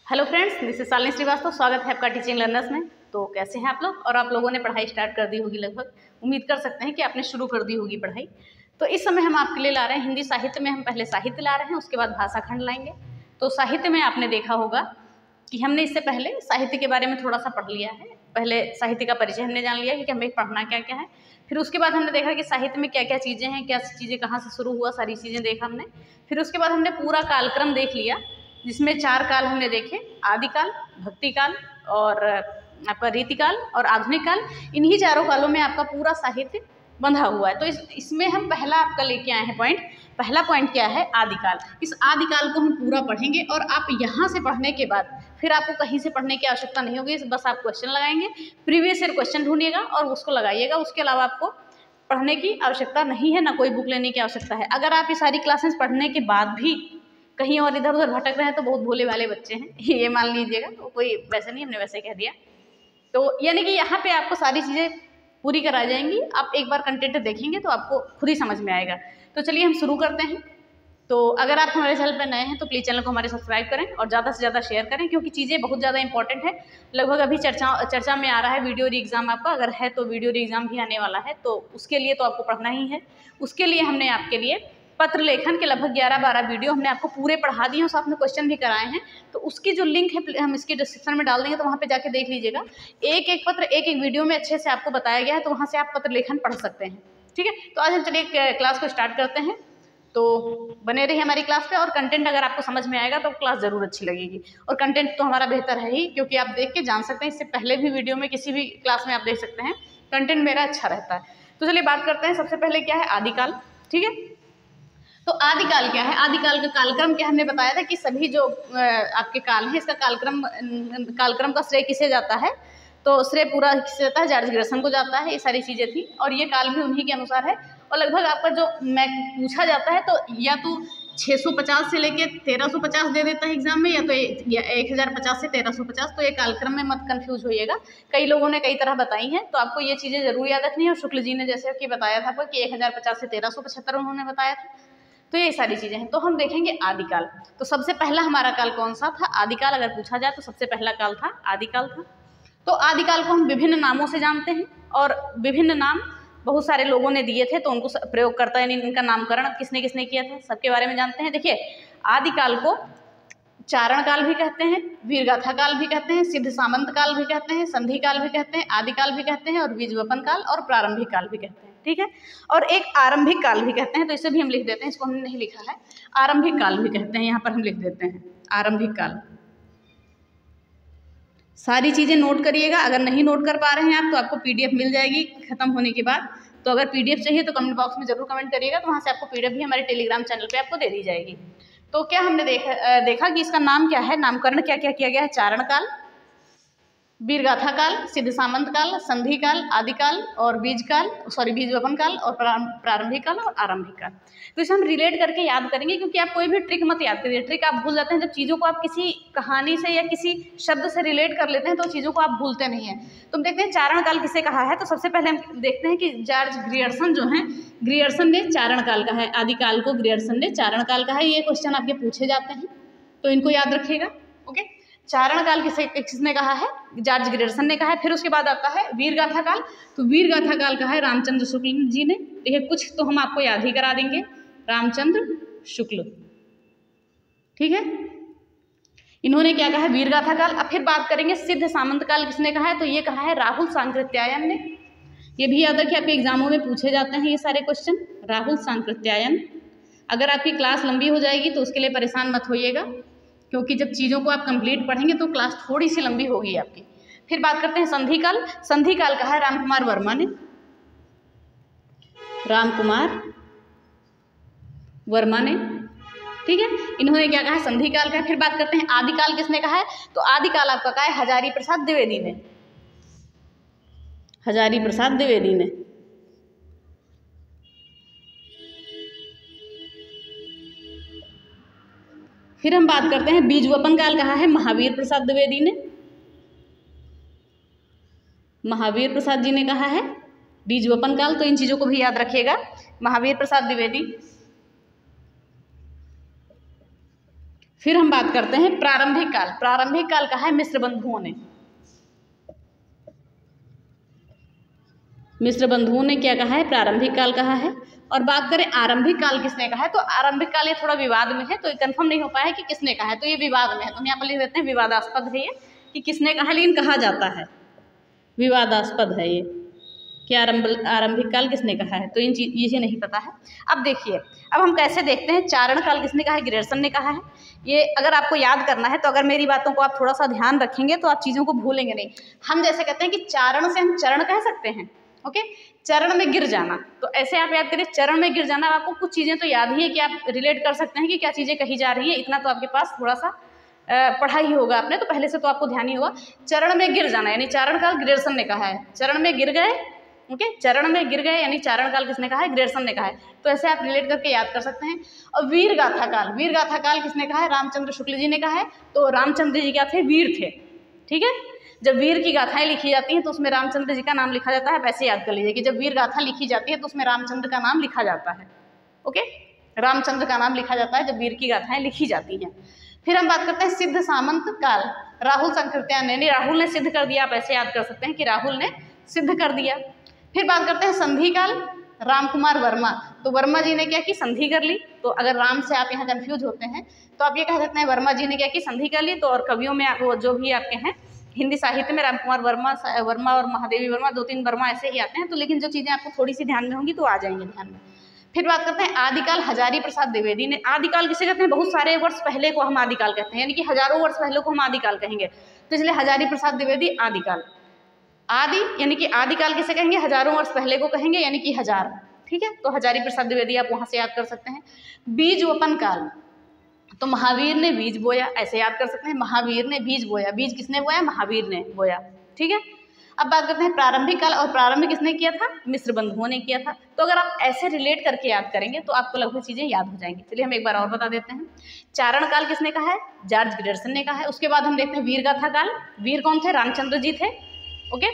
Hello friends, this is Shalini Srivastava. स्वागत है आपका टीचिंग लर्नर्स में। तो कैसे हैं आप लोग? और आप लोगों ने पढ़ाई स्टार्ट कर दी होगी, लगभग उम्मीद कर सकते हैं कि आपने शुरू कर दी होगी पढ़ाई। तो इस समय हम आपके लिए ला रहे हैं हिंदी साहित्य में। हम पहले साहित्य ला रहे हैं, उसके बाद भाषा खंड लाएंगे। तो साहित्य में आपने देखा होगा कि हमने इससे पहले साहित्य के बारे में थोड़ा सा पढ़ लिया है। पहले साहित्य का परिचय हमने जान लिया कि हमें पढ़ना क्या क्या है। फिर उसके बाद हमने देखा कि साहित्य में क्या क्या चीज़ें हैं, क्या चीज़ें कहाँ से शुरू हुआ, सारी चीज़ें देखा हमने। फिर उसके बाद हमने पूरा कालक्रम देख लिया, जिसमें 4 काल हमने देखे: आदिकाल, भक्तिकाल और आपका रीतिकाल और आधुनिक काल। इन्हीं चारों कालों में आपका पूरा साहित्य बंधा हुआ है। तो इसमें हम पहला आपका लेके आए हैं पॉइंट। पहला पॉइंट क्या है? आदिकाल। इस आदिकाल को हम पूरा पढ़ेंगे और आप यहाँ से पढ़ने के बाद फिर आपको कहीं से पढ़ने की आवश्यकता नहीं होगी। बस आप क्वेश्चन लगाएंगे, प्रीवियस ईयर क्वेश्चन ढूंढिएगा और उसको लगाइएगा। उसके अलावा आपको पढ़ने की आवश्यकता नहीं है, ना कोई बुक लेने की आवश्यकता है। अगर आप ये सारी क्लासेस पढ़ने के बाद भी कहीं और इधर उधर भटक रहे हैं तो बहुत भोले वाले बच्चे हैं, ये मान लीजिएगा। तो कोई वैसे नहीं, हमने वैसे कह दिया। तो यानी कि यहाँ पे आपको सारी चीज़ें पूरी कराई जाएंगी। आप एक बार कंटेंट देखेंगे तो आपको खुद ही समझ में आएगा। तो चलिए हम शुरू करते हैं। तो अगर आप हमारे चैनल पर नए हैं तो प्लीज़ चैनल को हमारे सब्सक्राइब करें और ज़्यादा से ज़्यादा शेयर करें, क्योंकि चीज़ें बहुत ज़्यादा इंपॉर्टेंट है। लगभग अभी चर्चा में आ रहा है वीडियो री एग्ज़ाम आपका। अगर है तो वीडियो री एग्ज़ाम भी आने वाला है, तो उसके लिए तो आपको पढ़ना ही है। उसके लिए हमने आपके लिए पत्र लेखन के लगभग 11-12 वीडियो हमने आपको पूरे पढ़ा दिए हैं, साथ में क्वेश्चन भी कराए हैं। तो उसकी जो लिंक है हम इसके डिस्क्रिप्शन में डाल देंगे, तो वहाँ पे जाके देख लीजिएगा। एक एक पत्र एक एक वीडियो में अच्छे से आपको बताया गया है, तो वहाँ से आप पत्र लेखन पढ़ सकते हैं। ठीक है, तो आज हम चलिए क्लास को स्टार्ट करते हैं। तो बने रहिए हमारी क्लास पे। और कंटेंट अगर आपको समझ में आएगा तो क्लास ज़रूर अच्छी लगेगी। और कंटेंट तो हमारा बेहतर है ही, क्योंकि आप देख के जान सकते हैं। इससे पहले भी वीडियो में किसी भी क्लास में आप देख सकते हैं, कंटेंट मेरा अच्छा रहता है। तो चलिए बात करते हैं। सबसे पहले क्या है? आदिकाल। ठीक है, तो आदिकाल क्या है? आदिकाल का कालक्रम क्या हमने बताया था कि सभी जो आपके काल हैं, इसका कालक्रम का श्रेय किसे जाता है? तो श्रेय पूरा किसे जाता है? जॉर्ज ग्रियर्सन को जाता है। ये सारी चीज़ें थी और ये काल भी उन्हीं के अनुसार है। और लगभग आपका जो पूछा जाता है तो या तो 650 से लेके 1350 दे देता है एग्जाम में, या तो 1050 से 1350। तो ये कालक्रम में मत कंफ्यूज होइएगा। कई लोगों ने कई तरह बताई हैं, तो आपको ये चीज़ें जरूर याद रखनी है। और शुक्ल जी ने जैसे कि बताया था कि 1050 से 1375 उन्होंने बताया था। तो ये सारी चीज़ें हैं। तो हम देखेंगे आदिकाल। तो सबसे पहला हमारा काल कौन सा था? आदिकाल। अगर पूछा जाए तो सबसे पहला काल था आदिकाल था। तो आदिकाल को हम विभिन्न नामों से जानते हैं, और विभिन्न नाम बहुत सारे लोगों ने दिए थे, तो उनको प्रयोगकर्ता यानी इनका नामकरण किसने किसने किया था, सबके बारे में जानते हैं। देखिए, आदिकाल को चारण काल भी कहते हैं, वीरगाथा काल भी कहते हैं, सिद्ध सामंत काल भी कहते हैं, संधि काल भी कहते हैं, आदिकाल भी कहते हैं, और बीजवपन काल और प्रारंभिक काल भी कहते हैं। ठीक है, और एक आरंभिक काल भी कहते हैं। तो इसे भी हम लिख देते हैं, इसको हमने नहीं लिखा है। आरंभिक काल भी कहते हैं, यहाँ पर हम लिख देते हैं आरंभिक काल। सारी चीज़ें नोट करिएगा। अगर नहीं नोट कर पा रहे हैं आप तो आपको पीडीएफ मिल जाएगी खत्म होने के बाद। तो अगर पीडीएफ चाहिए तो कमेंट बॉक्स में जरूर कमेंट करिएगा, तो वहाँ से आपको पीडीएफ भी हमारे टेलीग्राम चैनल पे आपको दे दी जाएगी। तो क्या हमने देखा कि इसका नाम क्या है, नामकरण क्या क्या किया गया है? चारण काल, वीरगाथा काल, सिद्ध सामंत काल, संधि काल, आदिकाल और बीजवपन काल और प्रारंभिक काल और आरंभिक काल। तो इसे हम रिलेट करके याद करेंगे, क्योंकि आप कोई भी ट्रिक मत याद करिए। ट्रिक आप भूल जाते हैं जब चीज़ों को आप किसी कहानी से या किसी शब्द से रिलेट कर लेते हैं, तो चीज़ों को आप भूलते नहीं हैं। तो हम देखते हैं चारण काल किसे कहा है। तो सबसे पहले हम देखते हैं कि जॉर्ज ग्रियर्सन जो हैं, ग्रियर्सन ने चारण काल का है। आदिकाल को ग्रियर्सन ने चारण काल का है। ये क्वेश्चन आपके पूछे जाते हैं, तो इनको याद रखिएगा। ओके, चारण काल किसने कहा है? जॉर्ज ग्रियर्सन ने कहा है। फिर उसके बाद आता है वीरगाथा काल। तो वीरगाथा काल कहा है रामचंद्र शुक्ल जी ने। देखिए, कुछ तो हम आपको याद ही करा देंगे। रामचंद्र शुक्ल, ठीक है, इन्होंने क्या कहा है? वीरगाथा काल। अब फिर बात करेंगे सिद्ध सामंत काल किसने कहा है? तो ये कहा है राहुल सांकृत्यायन ने। ये भी याद रखिए, आपके एग्जामों में पूछे जाते हैं ये सारे क्वेश्चन। राहुल सांकृत्यायन। अगर आपकी क्लास लंबी हो जाएगी तो उसके लिए परेशान मत होइएगा, क्योंकि जब चीज़ों को आप कंप्लीट पढ़ेंगे तो क्लास थोड़ी सी लंबी होगी आपकी। फिर बात करते हैं संधि काल। संधि काल कहा है रामकुमार वर्मा ने। रामकुमार वर्मा ने, ठीक है, इन्होंने क्या कहा है? संधि काल का। फिर बात करते हैं आदिकाल किसने कहा है? तो आदिकाल आपका कहा है हजारी प्रसाद द्विवेदी ने। हजारी प्रसाद द्विवेदी ने। फिर हम बात करते हैं बीजवपन काल कहा है महावीर प्रसाद द्विवेदी ने। महावीर प्रसाद जी ने कहा है बीजवपन काल। तो इन चीज़ों को भी याद रखिएगा, महावीर प्रसाद द्विवेदी। फिर हम बात करते हैं प्रारंभिक काल। प्रारंभिक काल कहा है मिस्र बंधुओं ने। मिस्र बंधुओं ने क्या कहा है? प्रारंभिक काल कहा है। और बात करें आरंभिक काल किसने कहा है, तो आरंभिक काल ये थोड़ा विवाद में है, तो कंफर्म नहीं हो पाया है कि किसने कहा है, तो ये विवाद में है, तो हम यहाँ पर लिख देते हैं विवादास्पद है ये कि किसने कहा, लेकिन कहा जाता है विवादास्पद है ये कि आरंभिक काल किसने कहा है, तो इन चीज़ें नहीं पता है। अब देखिए, अब हम कैसे देखते हैं चारण काल किसने कहा है, ग्रेरसन ने कहा है। ये अगर आपको याद करना है तो अगर मेरी बातों को आप थोड़ा सा ध्यान रखेंगे तो आप चीज़ों को भूलेंगे नहीं। हम जैसे कहते हैं कि चारण से हम चरण कह सकते हैं, ओके, चरण में गिर जाना, तो ऐसे आप याद करें चरण में गिर जाना। आपको कुछ चीज़ें तो याद ही है कि आप रिलेट कर सकते हैं कि क्या चीज़ें कही जा रही हैं, इतना तो आपके पास थोड़ा सा पढ़ा ही होगा आपने, तो पहले से तो आपको ध्यान ही होगा। चरण में गिर जाना यानी चारण काल ग्रेरसन ने कहा है। चरण में गिर गए, ओके, चरण में गिर गए यानी चारण काल किसने कहा है, ग्रेरसन ने कहा है, तो ऐसे आप रिलेट करके याद कर सकते हैं। और वीर गाथा काल, वीर गाथा काल किसने कहा है, रामचंद्र शुक्ल जी ने कहा है। तो रामचंद्र जी क्या थे, वीर थे, ठीक है। जब वीर की गाथाएं लिखी जाती हैं तो उसमें रामचंद्र जी का नाम लिखा जाता है। वैसे याद कर लीजिए कि जब वीर गाथा लिखी जाती है तो उसमें रामचंद्र का नाम लिखा जाता है, ओके, रामचंद्र का नाम लिखा जाता है जब वीर की गाथाएं लिखी जाती हैं। फिर हम बात करते हैं सिद्ध सामंत काल, राहुल संकृत्यायन ने, राहुल ने सिद्ध कर दिया, आप ऐसे याद कर सकते हैं कि राहुल ने सिद्ध कर दिया। फिर बात करते हैं संधि काल, राम कुमार वर्मा, तो वर्मा जी ने क्या की, संधि कर ली। तो अगर राम से आप यहाँ कंफ्यूज होते हैं तो आप ये कह सकते हैं वर्मा जी ने क्या की, संधि कर ली। तो और कवियों में वो जो भी आपके हैं हिंदी साहित्य में राम कुमार वर्मा और महादेवी वर्मा, 2-3 वर्मा ऐसे ही आते हैं, तो लेकिन जो चीज़ें आपको थोड़ी सी ध्यान में होंगी तो आ जाएंगे ध्यान में। फिर बात करते हैं आदिकाल, हजारी प्रसाद द्विवेदी ने। आदिकाल किसे कहते हैं, बहुत सारे वर्ष पहले को हम आदिकाल कहते हैं, यानी कि हजारों वर्ष पहले को हम आदिकाल कहेंगे, तो इसलिए हजारी प्रसाद द्विवेदी आदिकाल। आदि यानी कि आदिकाल किसे कहेंगे, हजारों वर्ष पहले को कहेंगे, यानी कि हजार, ठीक है। तो हजारी प्रसाद द्विवेदी आप वहाँ से याद कर सकते हैं। बीज वपन काल, तो महावीर ने बीज बोया, ऐसे याद कर सकते हैं, महावीर ने बीज बोया। बीज किसने बोया, महावीर ने बोया, ठीक है। अब बात करते हैं प्रारंभिक काल, और प्रारंभ किसने किया था, मिस्र बंधुओं ने किया था। तो अगर आप ऐसे रिलेट करके याद करेंगे तो आपको लगभग चीज़ें याद हो जाएंगी। चलिए हम एक बार और बता देते हैं। चारण काल किसने कहा है, जॉर्ज ग्रेरसन ने कहा है। उसके बाद हम देखते हैं वीर गाथा काल। वीर कौन थे, रामचंद्र जी थे, ओके।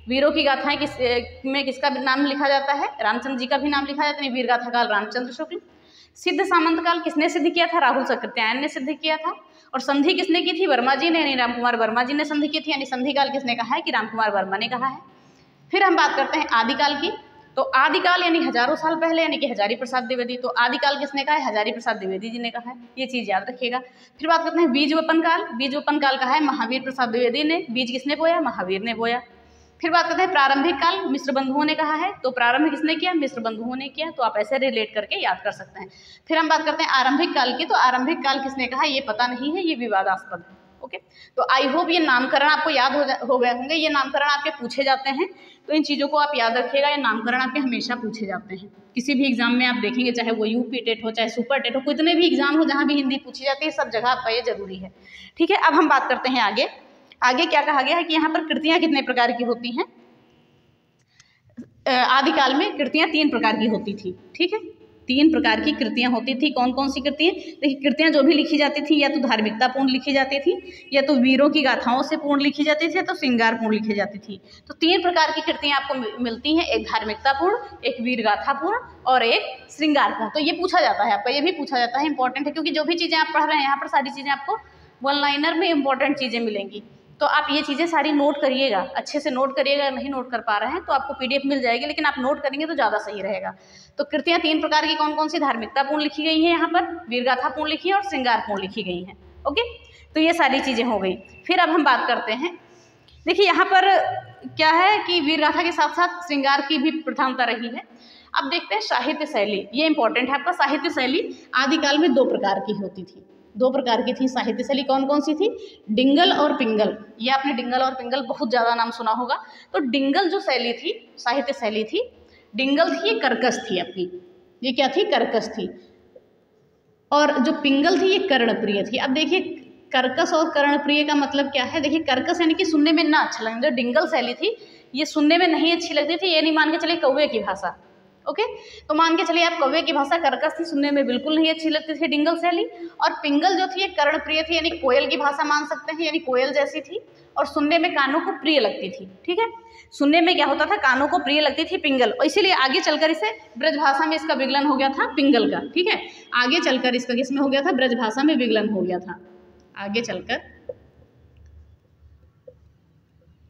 वीरों की गाथाएं किसका नाम लिखा जाता है, रामचंद्र जी का भी नाम लिखा जाता है, वीर गाथा काल रामचंद्र शुक्ल। सिद्ध सामंत काल किसने सिद्ध किया था, राहुल संकृत्यायन ने सिद्ध किया था। और संधि किसने की थी, वर्मा जी ने, यानी राम कुमार वर्मा जी ने संधि की थी, यानी संधि काल किसने कहा है कि राम कुमार वर्मा ने कहा है। फिर हम बात करते हैं आदिकाल की, तो आदिकाल यानी हजारों साल पहले, यानी कि हजारी प्रसाद द्विवेदी। तो आदिकाल किसने कहा है, हजारी प्रसाद द्विवेदी जी ने कहा है, ये चीज़ याद रखिएगा। फिर बात करते हैं बीज वपन काल। बीज वपन काल कहा है महावीर प्रसाद द्विवेदी ने। बीज किसने बोया, महावीर ने बोया। फिर बात करते हैं प्रारंभिक काल, मिस्र बंधुओं ने कहा है। तो प्रारंभ किसने किया, मिस्र बंधुओं ने किया, तो आप ऐसे रिलेट करके याद कर सकते हैं। फिर हम बात करते हैं आरंभिक काल की, तो आरंभिक काल किसने कहा ये पता नहीं है, ये विवादास्पद है, ओके। तो आई होप ये नामकरण आपको याद हो गए होंगे। ये नामकरण आपके पूछे जाते हैं, तो इन चीज़ों को आप याद रखिएगा। ये नामकरण आपके हमेशा पूछे जाते हैं, किसी भी एग्जाम में आप देखेंगे, चाहे वो यूपी टेट हो, चाहे सुपर टेट हो, कितने भी एग्जाम हो जहाँ भी हिंदी पूछी जाती है, सब जगह आपका ये जरूरी है, ठीक है। अब हम बात करते हैं आगे। आगे क्या कहा गया है कि यहाँ पर कृतियाँ कितने प्रकार की होती हैं। आदिकाल में कृतियाँ 3 प्रकार की होती थी, ठीक है। 3 प्रकार की कृतियाँ होती थी। कौन कौन सी कृतियाँ, देखिए कृतियाँ जो भी लिखी जाती थी या तो धार्मिकतापूर्ण लिखी जाती थी, या तो वीरों की गाथाओं से पूर्ण लिखी जाती थी, या तो श्रृंगारपूर्ण लिखी जाती थी। तो 3 प्रकार की कृतियाँ आपको मिलती हैं, एक धार्मिकतापूर्ण, एक वीर गाथापूर्ण और एक श्रृंगारपूर्ण। तो ये पूछा जाता है आपका, ये भी पूछा जाता है, इंपॉर्टेंट है, क्योंकि जो भी चीज़ें आप पढ़ रहे हैं यहाँ पर सारी चीज़ें आपको 1 लाइनर में इंपॉर्टेंट चीज़ें मिलेंगी। तो आप ये चीज़ें सारी नोट करिएगा, अच्छे से नोट करिएगा। नहीं नोट कर पा रहे हैं तो आपको PDF मिल जाएगी, लेकिन आप नोट करेंगे तो ज़्यादा सही रहेगा। तो कृतियाँ 3 प्रकार की कौन कौन सी, धार्मिकतापूर्ण लिखी गई हैं, यहाँ पर वीरगाथापूर्ण लिखी है और श्रृंगारपूर्ण लिखी गई हैं, ओके। तो ये सारी चीज़ें हो गई। फिर अब हम बात करते हैं, देखिए यहाँ पर क्या है कि वीरगाथा के साथ साथ श्रृंगार की भी प्रधानता रही है। अब देखते हैं साहित्य शैली, ये इंपॉर्टेंट है आपका। साहित्य शैली आदिकाल में 2 प्रकार की होती थी, 2 प्रकार की थी साहित्य शैली। कौन कौन सी थी, डिंगल और पिंगल। ये आपने डिंगल और पिंगल बहुत ज़्यादा नाम सुना होगा। तो डिंगल जो शैली थी, साहित्य शैली थी, डिंगल थी, ये कर्कश थी आपकी, ये क्या थी, कर्कश थी। और जो पिंगल थी ये कर्णप्रिय थी। अब देखिए कर्कश और कर्णप्रिय का मतलब क्या है, देखिए कर्कश यानी कि सुनने में ना अच्छा लगना। जो डिंगल शैली थी ये सुनने में नहीं अच्छी लगती थी, ये नहीं मान के चलिए कौवे की भाषा, ओके। तो मान के चलिए आप कौवे की भाषा कर्कश थी, सुनने में बिल्कुल नहीं अच्छी लगती थी डिंगल शैली, और पिंगल जो थी कर्णप्रिय थी, यानी कोयल की भाषा मान सकते हैं, यानी कोयल जैसी थी और सुनने में कानों को प्रिय लगती थी। ठीक है, सुनने में क्या होता था, कानों को प्रिय लगती थी पिंगल, और इसीलिए आगे चलकर इसे ब्रजभाषा में इसका विगलन हो गया था पिंगल का। ठीक है, आगे चलकर इसका किसमें हो गया था, ब्रजभाषा में विगलन हो गया था।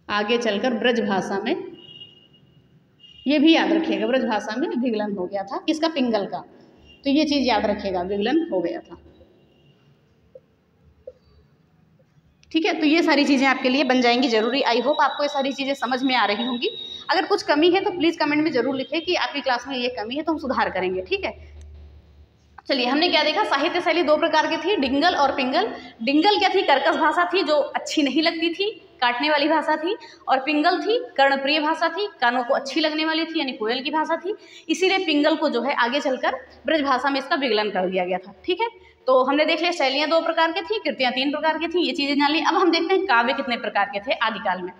आगे चलकर ब्रजभाषा में, ये भी याद रखिएगा, ब्रजभाषा में विगलन हो गया था किसका, पिंगल का। तो ये चीज याद रखिएगा, विगलन हो गया था। ठीक है, तो ये सारी चीजें आपके लिए बन जाएंगी जरूरी। आई होप आपको ये सारी चीजें समझ में आ रही होंगी। अगर कुछ कमी है तो प्लीज कमेंट में जरूर लिखें कि आपकी क्लास में ये कमी है, तो हम सुधार करेंगे। ठीक है, चलिए हमने क्या देखा, साहित्य शैली दो प्रकार की थी, डिंगल और पिंगल। डिंगल क्या थी, कर्कश भाषा थी जो अच्छी नहीं लगती थी, काटने वाली भाषा थी, और पिंगल थी कर्णप्रिय भाषा थी, कानों को अच्छी लगने वाली थी, यानी कोयल की भाषा थी। इसीलिए पिंगल को जो है आगे चलकर ब्रजभाषा में इसका विगलन कर दिया गया था। ठीक है, तो हमने देख लिया शैलियाँ दो प्रकार की थी, कृतियाँ तीन प्रकार की थी, ये चीजें जान ली। अब हम देखते हैं काव्य कितने प्रकार के थे आदिकाल में।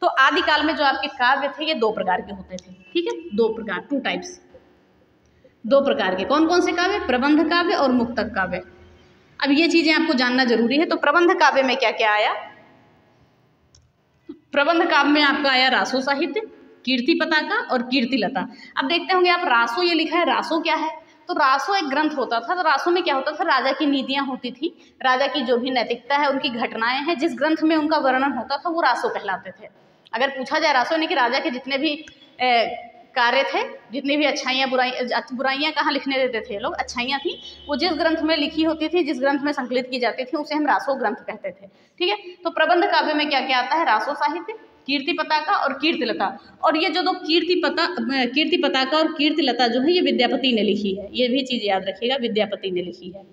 तो आदिकाल में जो आपके काव्य थे ये दो प्रकार के होते थे। ठीक है, दो प्रकार, 2 टाइप्स, दो प्रकार के। कौन कौन से काव्य, प्रबंध काव्य और मुक्तक काव्य। अब ये चीजें आपको जानना जरूरी है। तो प्रबंध काव्य में क्या क्या आया, प्रबंध काव्य में आपका आया रासो साहित्य, कीर्ति पताका और कीर्तिलता। अब देखते होंगे आप रासो, ये लिखा है, रासो क्या है, तो रासो एक ग्रंथ होता था। तो रासो में क्या होता था, राजा की नीतियां होती थी, राजा की जो भी नैतिकता है, उनकी घटनाएं हैं, जिस ग्रंथ में उनका वर्णन होता था वो रासो कहलाते थे। अगर पूछा जाए रासो यानी कि राजा के जितने भी कार्य थे, जितनी भी अच्छाइयाँ बुराइयाँ कहाँ लिखने देते थे लोग, अच्छाइयाँ थी, वो जिस ग्रंथ में लिखी होती थी, जिस ग्रंथ में संकलित की जाती थी, उसे हम रासो ग्रंथ कहते थे। ठीक है, तो प्रबंध काव्य में क्या क्या आता है, रासो साहित्य, कीर्ति पताका और कीर्तिलता। और ये जो दो कीर्ति पताका और कीर्तिलता जो है ये विद्यापति ने लिखी है, ये भी चीज याद रखिएगा, विद्यापति ने लिखी है।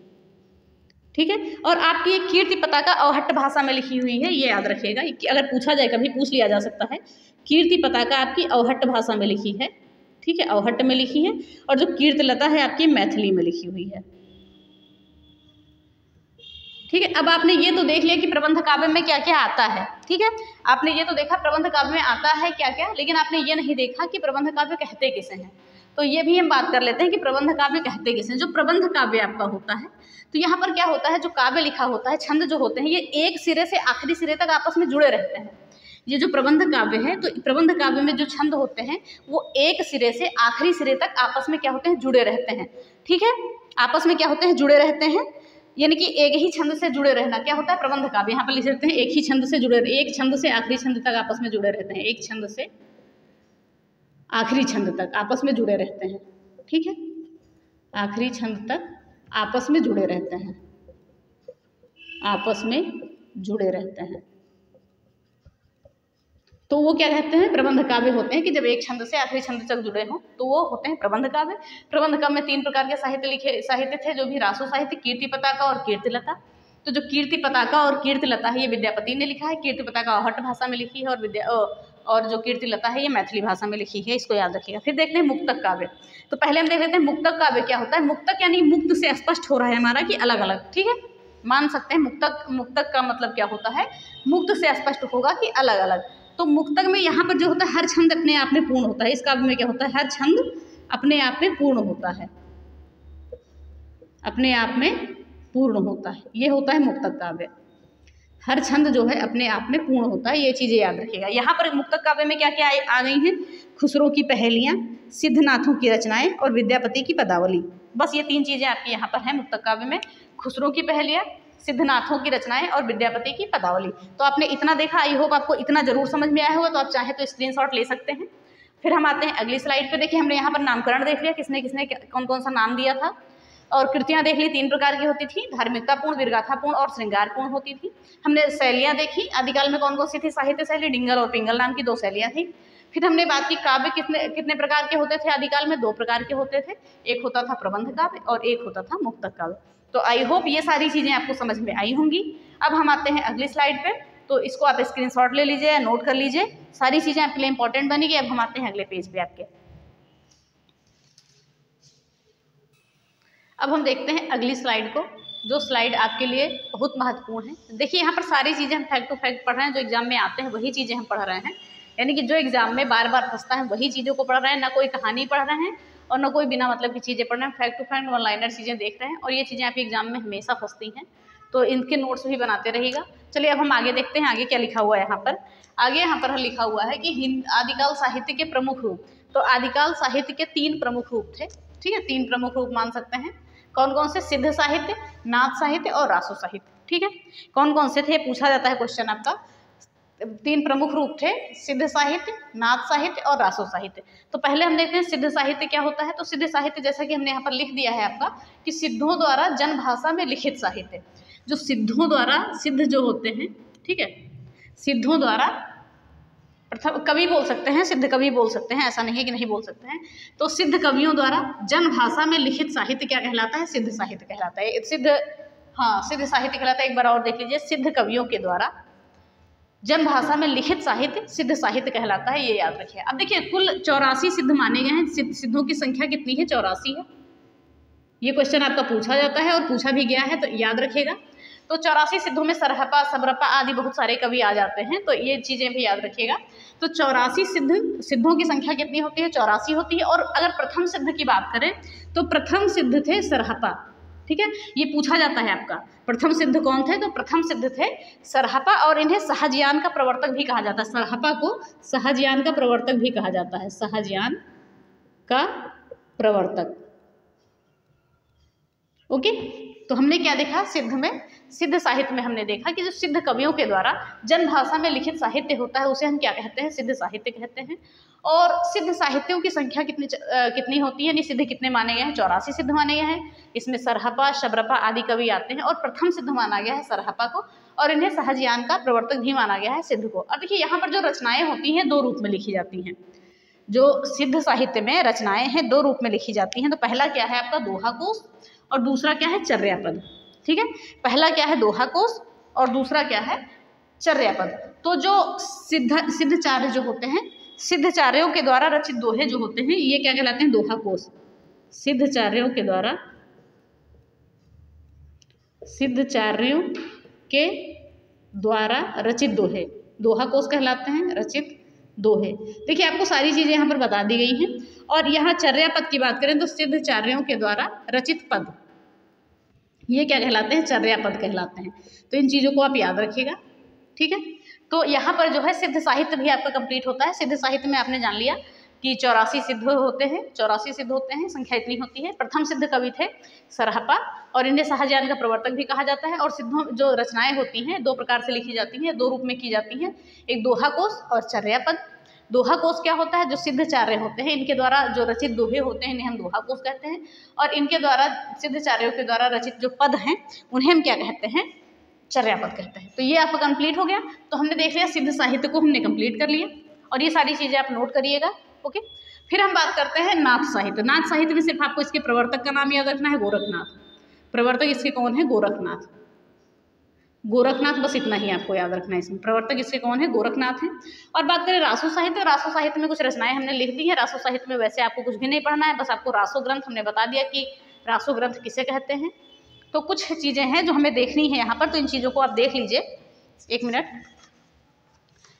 ठीक है, और आपकी ये कीर्ति पताका अवहट्ट भाषा में लिखी हुई है, ये याद रखिएगा, अगर पूछा जाए कभी पूछ लिया जा सकता है। कीर्ति पताका आपकी अवहट्ट भाषा में लिखी है। ठीक है, अवहट्ट में लिखी है, और जो कीर्तिलता है आपकी मैथिली में लिखी हुई है। ठीक है, अब आपने ये तो देख लिया कि प्रबंध काव्य में क्या क्या आता है। ठीक है, आपने ये तो देखा प्रबंध काव्य में आता है क्या क्या, लेकिन आपने ये नहीं देखा कि प्रबंध काव्य कहते किसे हैं। तो ये भी हम बात कर लेते हैं कि प्रबंध काव्य कहते किसे हैं। जो प्रबंध काव्य आपका होता है, तो यहाँ पर क्या होता है, जो काव्य लिखा होता है, छंद जो होते हैं, ये एक सिरे से आखिरी सिरे तक आपस में जुड़े रहते हैं। ये जो प्रबंध काव्य है, तो प्रबंध काव्य में जो छंद होते हैं वो एक सिरे से आखिरी सिरे तक आपस में क्या होते हैं, जुड़े रहते हैं। ठीक है, आपस में क्या होते हैं, जुड़े रहते हैं, यानी कि एक ही छंद से जुड़े रहना क्या होता है, प्रबंध काव्य। यहाँ पर लिख सकते हैं एक ही छंद से जुड़े, एक छंद से आखिरी छंद तक आपस में जुड़े रहते हैं, एक छंद से आखिरी छंद तक आपस में जुड़े रहते हैं। ठीक है, आखिरी छंद तक आपस में जुड़े रहते हैं, आपस में जुड़े रहते हैं, तो वो क्या कहते हैं, प्रबंध काव्य होते हैं। कि जब एक छंद से आखिरी छंद तक जुड़े हों तो वो होते हैं प्रबंध काव्य। प्रबंध काव्य में 3 प्रकार के साहित्य थे, जो भी रासो साहित्य, कीर्ति पताका और कीर्तिलता। तो जो कीर्ति पताका और कीर्तिलता है ये विद्यापति ने लिखा है। कीर्ति पताका अवहट्ट भाषा में लिखी है, और जो कीर्तिलता है ये मैथिली भाषा में लिखी है, इसको याद रखिएगा। फिर देखते हैं मुक्तक काव्य। तो पहले हम देख लेते हैं मुक्तक काव्य क्या होता है। मुक्तक यानी मुक्त से स्पष्ट हो रहा है हमारा कि अलग अलग। ठीक है, मान सकते हैं मुक्तक का मतलब क्या होता है, मुक्त से स्पष्ट होगा कि अलग अलग। तो मुक्तक में यहाँ पर जो होता है हर छंद अपने आप में पूर्ण होता है। इस काव्य में क्या होता है, हर छंद अपने आप में पूर्ण होता है, अपने आप में पूर्ण होता है, ये होता है मुक्तक काव्य। हर छंद जो है अपने आप में पूर्ण होता है, ये चीजें याद रखिएगा। यहाँ पर मुक्तक काव्य में क्या क्या आ गई हैं, खुसरो की पहेलियाँ, सिद्धनाथों की रचनाएं और विद्यापति की पदावली। बस ये 3 चीजें आपकी यहाँ पर हैं मुक्तक काव्य में, खुसरो की पहेलियाँ, सिद्धनाथों की रचनाएं और विद्यापति की पदावली। तो आपने इतना देखा, आई होप आपको इतना जरूर समझ में आया होगा। तो आप चाहे तो स्क्रीनशॉट ले सकते हैं। फिर हम आते हैं अगली स्लाइड पे। देखिए हमने यहाँ पर नामकरण देख लिया, किसने किसने कौन कौन सा नाम दिया था, और कृतियाँ देख ली 3 प्रकार की होती थी, धार्मिकतापूर्ण, विरगाथापूर्ण और श्रृंगारपूर्ण होती थी। हमने शैलियाँ देखी, आदिकाल में कौन कौन सी थी, साहित्य शैली, डिंगल और पिंगल नाम की 2 शैलियाँ थी। फिर हमने बात की काव्य कितने प्रकार के होते थे आदिकाल में, 2 प्रकार के होते थे, एक होता था प्रबंध काव्य और एक होता था मुक्तक काव्य। तो आई होप ये सारी चीज़ें आपको समझ में आई होंगी। अब हम आते हैं अगली स्लाइड पे, तो इसको आप स्क्रीनशॉट ले लीजिए या नोट कर लीजिए, सारी चीज़ें आपके लिए इंपॉर्टेंट बनेगी। अब हम आते हैं अगले पेज पे आपके। अब हम देखते हैं अगली स्लाइड को, जो स्लाइड आपके लिए बहुत महत्वपूर्ण है। देखिए यहाँ पर सारी चीज़ें हम फैक्ट टू फैक्ट पढ़ रहे हैं, जो एग्जाम में आते हैं वही चीज़ें हम पढ़ रहे हैं, यानी कि जो एग्जाम में बार बार फंसता है वही चीज़ों को पढ़ रहे हैं, ना कोई कहानी पढ़ रहे हैं और न कोई बिना मतलब की चीज़ें पढ़ रहे हैं, fact to fact one liner चीज़ें देख रहे हैं, और ये चीज़ें आपके एग्जाम में हमेशा फंसती हैं, तो इनके नोट्स भी बनाते रहिएगा। चलिए अब हम आगे देखते हैं आगे क्या लिखा हुआ है यहाँ पर। आगे यहाँ पर लिखा हुआ है कि आदिकाल साहित्य के प्रमुख रूप। तो आदिकाल साहित्य के 3 प्रमुख रूप थे, ठीक है, 3 प्रमुख रूप मान सकते हैं। कौन कौन से? सिद्ध साहित्य, नाथ साहित्य और रासो साहित्य, ठीक है। कौन कौन से थे पूछा जाता है क्वेश्चन आपका। 3 प्रमुख रूप थे, सिद्ध साहित्य, नाथ साहित्य और रासो साहित्य। तो पहले हम देखते हैं सिद्ध साहित्य क्या होता है। तो सिद्ध साहित्य जैसा कि हमने यहाँ पर लिख दिया है आपका कि सिद्धों द्वारा जनभाषा में लिखित साहित्य। जो सिद्धों द्वारा, सिद्ध जो होते हैं, ठीक है, सिद्धों द्वारा, प्रथम कवि बोल सकते हैं, सिद्ध कवि बोल सकते हैं, ऐसा नहीं है कि नहीं बोल सकते हैं। तो सिद्ध कवियों द्वारा जनभाषा में लिखित साहित्य क्या कहलाता है? सिद्ध साहित्य कहलाता है। सिद्ध साहित्य कहलाता है। एक बार और देख लीजिए, सिद्ध कवियों के द्वारा जनभाषा में लिखित साहित्य सिद्ध साहित्य कहलाता है, ये याद रखिए। अब देखिए कुल 84 सिद्ध माने गए हैं। सिद्धों की संख्या कितनी है? 84 है। ये क्वेश्चन आपका पूछा जाता है और पूछा भी गया है, तो याद रखिएगा। तो 84 सिद्धों में सरहपा, सबरपा आदि बहुत सारे कवि आ जाते हैं, तो ये चीज़ें भी याद रखिएगा। तो 84 सिद्धों की संख्या कितनी होती है? 84 होती है। और अगर प्रथम सिद्ध की बात करें तो प्रथम सिद्ध थे सरहपा, ठीक है, ये पूछा जाता है आपका। प्रथम सिद्ध कौन थे? तो प्रथम सिद्ध थे सरहपा, और इन्हें सहजयान का प्रवर्तक भी कहा जाता है। सरहपा को सहजयान का प्रवर्तक भी कहा जाता है, सहजयान का प्रवर्तक। ओके, तो हमने क्या देखा सिद्ध साहित्य में हमने देखा कि जो सिद्ध कवियों के द्वारा जनभाषा में लिखित साहित्य होता है उसे हम क्या कहते हैं? सिद्ध साहित्य कहते हैं। और सिद्ध साहित्यों की संख्या कितनी होती है, यानी सिद्ध कितने माने गए हैं? 84 सिद्ध माने गए हैं। इसमें सरहपा, शबरपा आदि कवि आते हैं, और प्रथम सिद्ध माना गया है सरहपा को, और इन्हें सहजयान का प्रवर्तक भी माना गया है सिद्ध को। अब देखिए यहाँ पर जो रचनाएं होती हैं 2 रूप में लिखी जाती हैं। जो सिद्ध साहित्य में रचनाएं हैं 2 रूप में लिखी जाती हैं। तो पहला क्या है आपका? दोहा कोश, और दूसरा क्या है? चर्यापद, ठीक है। पहला क्या है? दोहा कोश, और दूसरा क्या है? चर्यापद। तो जो सिद्धचार्य जो होते हैं, सिद्धचार्यों के द्वारा रचित दोहे जो होते हैं, ये क्या कहलाते हैं? दोहा कोश। सिद्धचार्यों के द्वारा रचित दोहे दोहा कोश कहलाते हैं, रचित दोहे। देखिए आपको सारी चीजें यहाँ पर बता दी गई हैं। और यहाँ चर्यापद की बात करें तो सिद्धचार्यों के द्वारा रचित पद, ये क्या कहलाते हैं? चर्यापद कहलाते हैं। तो इन चीज़ों को आप याद रखिएगा, ठीक है। तो यहाँ पर जो है सिद्ध साहित्य भी आपका कंप्लीट होता है। सिद्ध साहित्य में आपने जान लिया कि 84 सिद्ध होते हैं, 84 सिद्ध होते हैं, संख्या इतनी होती है। प्रथम सिद्ध कवि थे सरहपा, और इन्हें सहजयान का प्रवर्तक भी कहा जाता है। और सिद्धों जो रचनाएं होती हैं 2 प्रकार से लिखी जाती हैं, 2 रूप में की जाती हैं, एक दोहा कोश और चर्यापद। दोहा कोश क्या होता है? जो सिद्धचार्य होते हैं इनके द्वारा जो रचित दोहे होते हैं इन्हें हम दोहा कोश कहते हैं, और इनके द्वारा सिद्धचार्यों के द्वारा रचित जो पद हैं उन्हें हम क्या कहते हैं? चर्यापद कहते हैं। तो ये आपका कंप्लीट हो गया। तो हमने देख लिया सिद्ध साहित्य को हमने कंप्लीट कर लिया, और ये सारी चीज़ें आप नोट करिएगा, ओके। फिर हम बात करते हैं नाथ साहित्य। नाथ साहित्य में सिर्फ आपको इसके प्रवर्तक का नाम याद रखना है, गोरखनाथ। प्रवर्तक इसके कौन है? गोरखनाथ। गोरखनाथ, बस इतना ही आपको याद रखना है इसमें। प्रवर्तक इसके कौन है? गोरखनाथ है। और बात करें रासो साहित्य, रासो साहित्य में कुछ रचनाएं हमने लिख दी हैं। रासो साहित्य में वैसे आपको कुछ भी नहीं पढ़ना है, बस आपको रासो ग्रंथ हमने बता दिया कि रासो ग्रंथ किसे कहते हैं। तो कुछ चीज़ें हैं जो हमें देखनी है यहाँ पर, तो इन चीज़ों को आप देख लीजिए, 1 मिनट।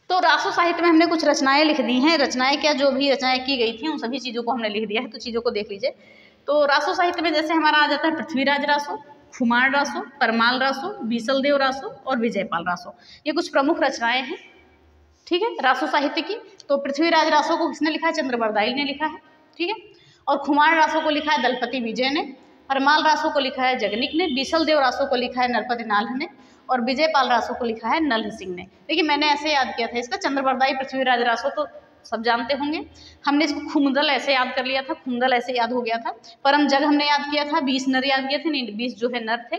तो रासो साहित्य में हमने कुछ रचनाएं लिख दी हैं। रचनाएं क्या? जो भी रचनाएं की गई थी उन सभी चीज़ों को हमने लिख दिया है, तो चीज़ों को देख लीजिए। तो रासो साहित्य में जैसे हमारा आ जाता है पृथ्वीराज रासो, खुमार रासो, परमाल रासो, बीसलदेव रासो और विजयपाल रासो। ये कुछ प्रमुख रचनाएं हैं, ठीक है, रासो साहित्य की। तो पृथ्वीराज रासो को किसने लिखा है? चंद्रबरदाई ने लिखा है, ठीक है। और खुमार रासो को लिखा है दलपति विजय ने, परमाल रासो को लिखा है जगनिक ने, बीसलदेव रासो को लिखा है नरपति नाल्ह ने, और विजयपाल रासो को लिखा है नल्ह सिंह ने। देखिए मैंने ऐसे याद किया था इसका, चंद्रबरदाई पृथ्वीराज रासो तो सब जानते होंगे। हमने इसको खुमदल ऐसे याद कर लिया था, खुमदल ऐसे याद हो गया था। परम जग हमने याद किया था, 20 नर याद किए थे, नहीं 20 जो है नर थे,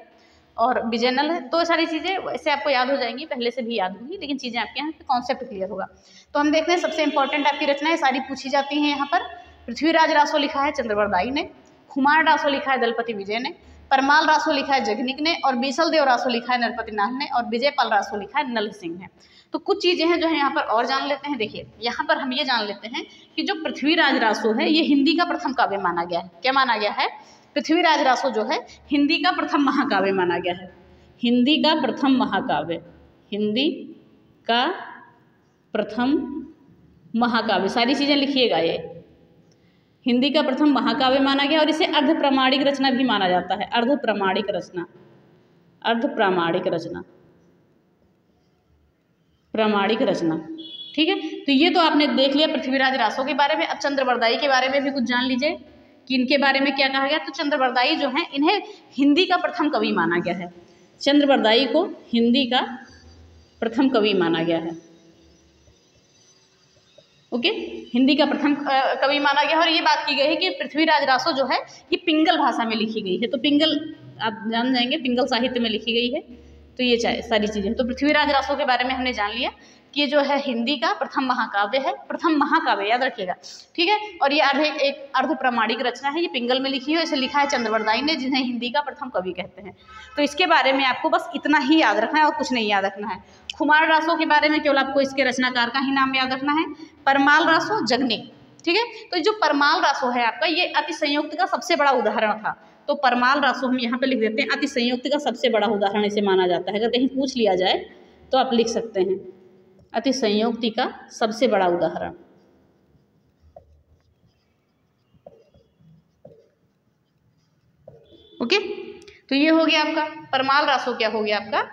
और विजय नल है। तो सारी चीज़ें वैसे आपको याद हो जाएंगी, पहले से भी याद होंगी, लेकिन चीज़ें आपके यहाँ कॉन्सेप्ट क्लियर होगा। तो हम देखते हैं सबसे इंपॉर्टेंट आपकी रचनाएं सारी पूछी जाती हैं यहाँ पर। पृथ्वीराज रासो लिखा है चंद्रबरदाई ने, खुमार रासो लिखा है दलपति विजय ने, परमाल रासो लिखा है जगनिक ने, और बीसलदेव रासो लिखा है नरपति नाल्ह ने, और विजयपाल रासो लिखा है नल्ह सिंह ने। तो कुछ चीज़ें हैं जो है यहाँ पर और जान लेते हैं। देखिए यहाँ पर हम ये जान लेते हैं कि जो पृथ्वीराज रासो है ये हिंदी का प्रथम काव्य माना गया है। क्या माना गया है? पृथ्वीराज रासो जो है हिंदी का प्रथम महाकाव्य माना गया है। हिंदी का प्रथम महाकाव्य, हिंदी का प्रथम महाकाव्य, सारी चीज़ें लिखिएगा ये। हिंदी का प्रथम महाकाव्य माना गया और इसे अर्ध प्रामाणिक रचना भी माना जाता है। अर्ध प्रामाणिक रचना, अर्ध प्रामाणिक रचना, प्रामाणिक रचना। ठीक है, तो ये तो आपने देख लिया पृथ्वीराज रासो के बारे में। अब चंद्रबरदाई के बारे में भी कुछ जान लीजिए कि इनके बारे में क्या कहा गया। तो चंद्रबरदाई जो है इन्हें हिंदी का प्रथम कवि माना गया है। चंद्रबरदाई को हिंदी का प्रथम कवि माना गया है। ओके, हिंदी का प्रथम कवि माना गया। और ये बात की गई है कि पृथ्वीराज रासो जो है ये पिंगल भाषा में लिखी गई है। तो पिंगल आप जान जाएंगे, पिंगल साहित्य में लिखी गई है। तो ये सारी चीज़ें, तो पृथ्वीराज रासो के बारे में हमने जान लिया कि ये जो है हिंदी का प्रथम महाकाव्य है, प्रथम महाकाव्य याद रखिएगा। ठीक है, और ये एक अर्ध प्रामाणिक रचना है, ये पिंगल में लिखी है। इसे लिखा है चंद्रबरदाई ने, जिन्हें हिंदी का प्रथम कवि कहते हैं। तो इसके बारे में आपको बस इतना ही याद रखना है और कुछ नहीं याद रखना है। खुमार रासो के बारे में केवल आपको इसके रचनाकार का ही नाम याद रखना है, परमाल रासो, जगनिक। ठीक है, तो जो परमाल रासो है आपका, ये अति संयुक्त का सबसे बड़ा उदाहरण था। तो परमाल रासो हम यहाँ पे लिख देते हैं, अति संयुक्त का सबसे बड़ा उदाहरण इसे माना जाता है। अगर कहीं पूछ लिया जाए तो आप लिख सकते हैं अति संयुक्ति का सबसे बड़ा उदाहरण। ओके, तो ये हो गया आपका परमाल रासो। क्या हो गया आपका,